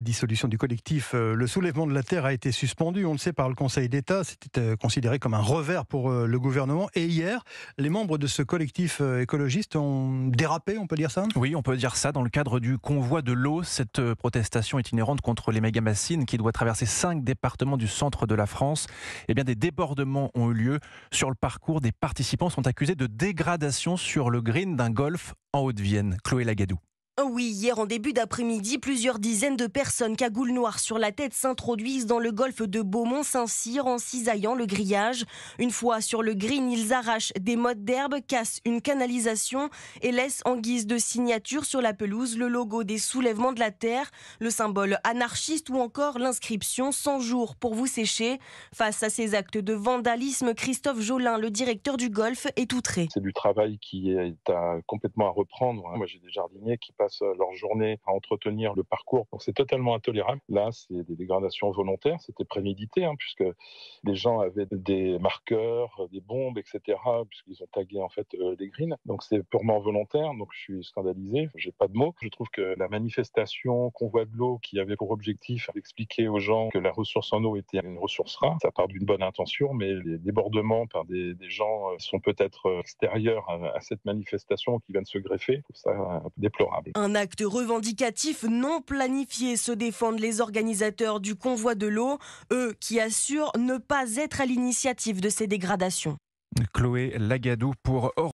dissolution du collectif Le Soulèvement de la Terre a été suspendue, on le sait, par le Conseil d'État. C'était considéré comme un revers pour le gouvernement. Et hier, les membres de ce collectif écologiste ont dérapé, on peut dire ça ? Oui, on peut dire ça dans le cadre du convoi de l'eau. Cette protestation itinérante contre les méga-bassines qui doit traverser 5 départements du centre de la France. Eh bien, des débordements ont eu lieu. Sur le parcours, des participants sont accusés de dégradation sur le green d'un golf en Haute-Vienne. Chloé Lagadou. Oui, hier en début d'après-midi, plusieurs dizaines de personnes cagoules noires sur la tête s'introduisent dans le golfe de Beaumont-Saint-Cyr en cisaillant le grillage. Une fois sur le green, ils arrachent des mottes d'herbe, cassent une canalisation et laissent en guise de signature sur la pelouse le logo des Soulèvements de la Terre, le symbole anarchiste ou encore l'inscription 100 jours pour vous sécher. Face à ces actes de vandalisme, Christophe Jolin, le directeur du golfe, est outré. C'est du travail qui est complètement à reprendre. Moi, j'ai des jardiniers qui passent leur journée à entretenir le parcours. Donc c'est totalement intolérable. Là, c'est des dégradations volontaires. C'était prémédité, puisque les gens avaient des marqueurs, des bombes, etc., puisqu'ils ont tagué en fait les greens. Donc c'est purement volontaire. Donc je suis scandalisé. J'ai pas de mots. Je trouve que la manifestation convoi de l'eau qui avait pour objectif d'expliquer aux gens que la ressource en eau était une ressource rare, ça part d'une bonne intention, mais les débordements par des gens sont peut-être extérieurs à cette manifestation qui vient de se greffer. Je trouve ça déplorable. Un acte revendicatif non planifié, se défendent les organisateurs du convoi de l'eau, eux qui assurent ne pas être à l'initiative de ces dégradations. Chloé Lagadou pour